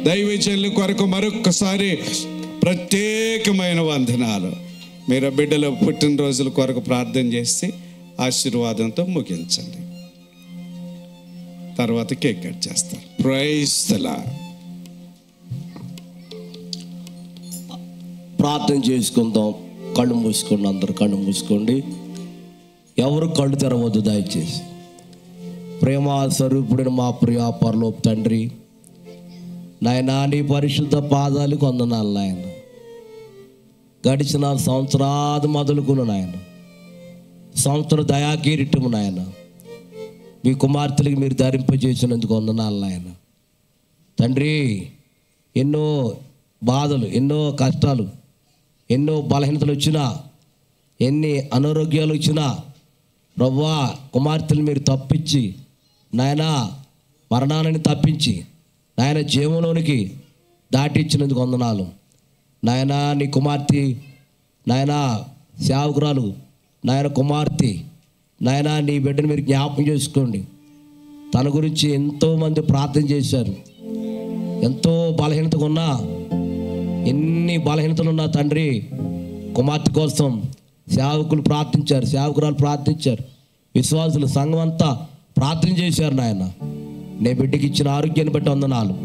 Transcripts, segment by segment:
దైవజనుల కొరకు మరొక్కసారి ప్రత్యేకమైన వందనాలు. మీరు బిడ్డల పుట్టినరోజుల కొరకు ప్రార్థన చేసి ఆశీర్వాదంతో ముగించండి. తర్వాత కేక్ కట్ చేస్తారు. Praise the Lord. ప్రార్థన చేసుకుందాం. కళ్ళు మూసుకోండి, అందరు కళ్ళు మూసుకోండి. ఎవరు కళ్ళు తెరవద్దు దయచేసి. ప్రేమ స్వరూపుడిని మా ప్రియ పరలోక తండ్రి, నాయన నీ పరిశుద్ధ పాదాలకు వందనాలు నాయన. గడిచిన సంవత్సరాది మొదలుకును నాయన, సంవత్సర దయాకిరీటము నాయన మీ కుమార్తెలకు మీరు ధరింపజేసినందుకు వందనాలు నాయన. తండ్రి, ఎన్నో బాధలు, ఎన్నో కష్టాలు, ఎన్నో బలహీనతలు వచ్చినా, ఎన్ని అనారోగ్యాలు వచ్చినా ప్రభువా కుమార్తెలు మీరు తప్పించి నాయన మరణాన్ని తప్పించి నాయన జీవంలోనికి దాటిచ్చినందుకు వందనాలు నాయన. నీ కుమార్తె నాయన సేవకురాలు నాయన కుమార్తె నాయన నీ బిడ్డను మీరు జ్ఞాపకం చేసుకోండి. తన గురించి ఎంతోమంది ప్రార్థన చేశారు. ఎంతో బలహీనతగా ఉన్నా, ఎన్ని బలహీనతలు ఉన్నా తండ్రి కుమార్తె కోసం సేవకులు ప్రార్థించారు, సేవకురాలు ప్రార్థించారు, విశ్వాసులు సంఘం అంతా ప్రార్థన చేశారు నాయన. నీ బిడ్డకి ఇచ్చిన ఆరోగ్యాన్ని బట్టి వందనాలు.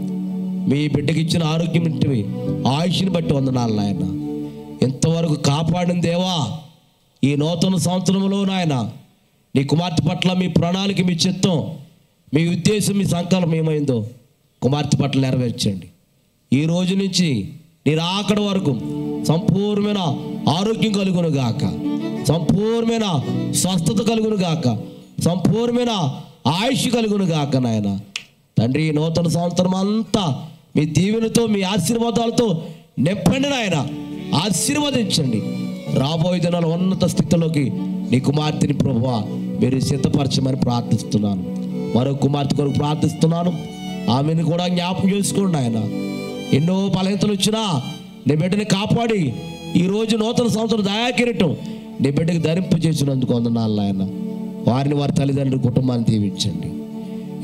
మీ బిడ్డకి ఇచ్చిన ఆరోగ్యం బట్టి, ఆయుష్ని బట్టి వందనాలు నాయన. ఎంతవరకు కాపాడిన దేవా, ఈ నూతన సంవత్సరంలో నాయన నీ కుమార్తె పట్ల మీ ప్రణాళిక, మీ చిత్తం, మీ ఉద్దేశం, మీ సంకల్పం ఏమైందో కుమార్తె పట్ల నెరవేర్చండి. ఈ రోజు నుంచి నీ రాకడ వరకు సంపూర్ణమైన ఆరోగ్యం కలుగును గాక, సంపూర్ణమైన స్వస్థత కలుగును గాక, సంపూర్ణమైన ఆయుష్ కలుగును గాక నాయన. తండ్రి, నూతన సంవత్సరం అంతా మీ దీవెనతో, మీ ఆశీర్వాదాలతో నింపండి నాయన. ఆశీర్వదించండి. రాబోయే దినాల ఉన్నత స్థితిలోకి నీ కుమార్తెని ప్రభువా మీరు సిద్ధపరచమని ప్రార్థిస్తున్నాను. మరో కుమార్తె కొరకు ప్రార్థిస్తున్నాను. ఆమెను కూడా జ్ఞాపకం చేసుకోండి ఆయన. ఎన్నో బలహీనతలు వచ్చినా నీ బిడ్డని కాపాడి ఈరోజు నూతన సంవత్సరం దయాకిరీటం నీ బిడ్డకి ధరింపజేసినందుకు వందనాలు నాయన. వారిని, వారి తల్లిదండ్రుల కుటుంబాన్ని దీవించండి.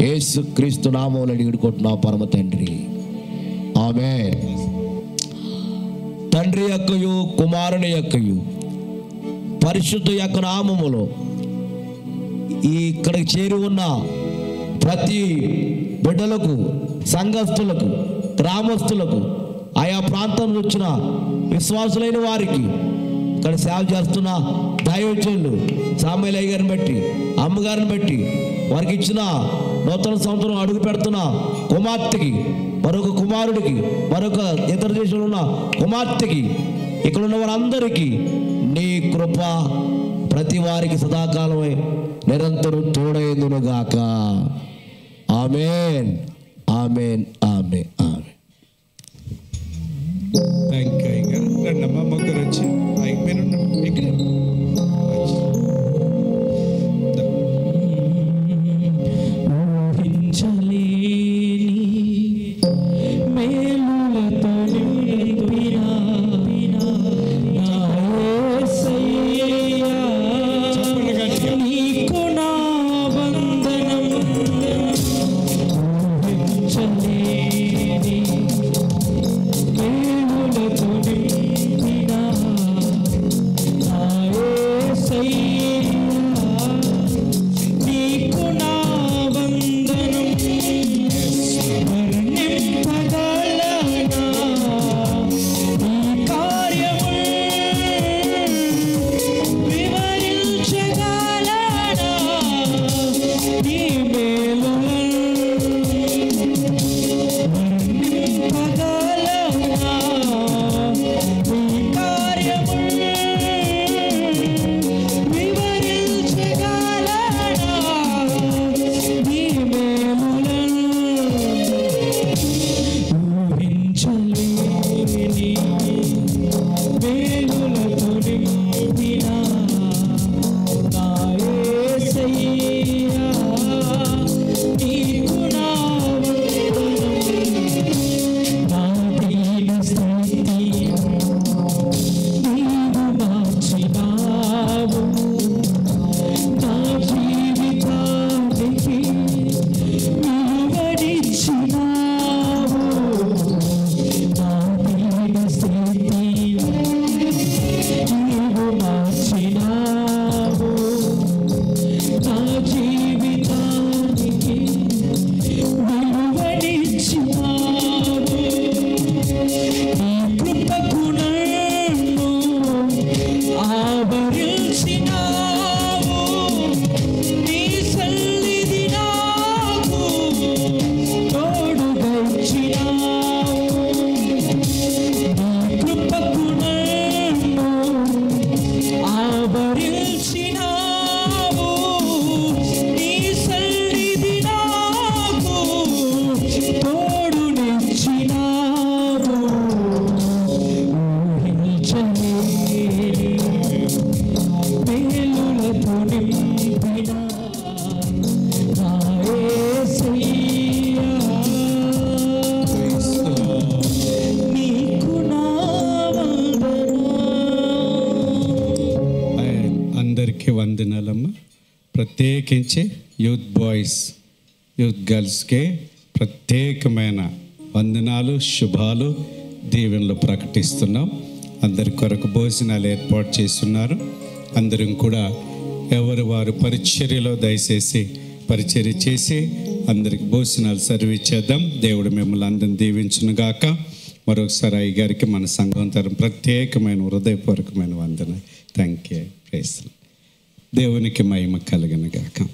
యేసు క్రీస్తు నామములో అడిగిడుకుంటున్నావు పరమ తండ్రి, ఆమేన్. తండ్రి యొక్కయు కుమారుని యొక్కయు పరిశుద్ధ యొక్క నామములో ఇక్కడికి చేరి ఉన్న ప్రతి బిడ్డలకు, సంఘస్థులకు, గ్రామస్తులకు, ఆయా ప్రాంతం వచ్చిన విశ్వాసులైన వారికి, ఇక్కడ సేవ చేస్తున్న దైవజనులు సామేలయ్య గారిని బట్టి, అమ్మగారిని బట్టి, వారికి ఇచ్చిన నూతన సంవత్సరం అడుగు పెడుతున్న కుమార్తెకి, మరొక కుమారుడికి, మరొక ఇతర దేశంలో ఉన్న కుమార్తెకి, ఇక్కడ ఉన్న వారందరికీ నీ కృప ప్రతి వారికి సదాకాలమై నిరంతరం తోడైందునుగాక. ఆమేన్, ఆమేన్, ఆమేన్, ఆమేన్. Thank you. రెండమ్మ ముగ్గురు వచ్చి మీరు ఇక్కడ వందనం ప్రత్యేకించి యూత్ బాయ్స్ యూత్ గర్ల్స్కే ప్రత్యేకమైన వందనాలు, శుభాలు, దీవెనలు ప్రకటిస్తున్నాం. అందరి కొరకు భోజనాలు ఏర్పాటు చేస్తున్నారు. అందరం కూడా ఎవరు వారు పరిచర్యలో దయచేసి పరిచర్య చేసి అందరికి భోజనాలు సర్వీస్ చేద్దాం. దేవుడు మిమ్మల్ని అందరిని దీవించును గాక. మరొకసారి అయ్య గారికి మన సంఘం తరం ప్రత్యేకమైన హృదయపూర్వకమైన వందన. Thank you. ప్రైజ్. దేవునికి మహిమ కలుగును గాక.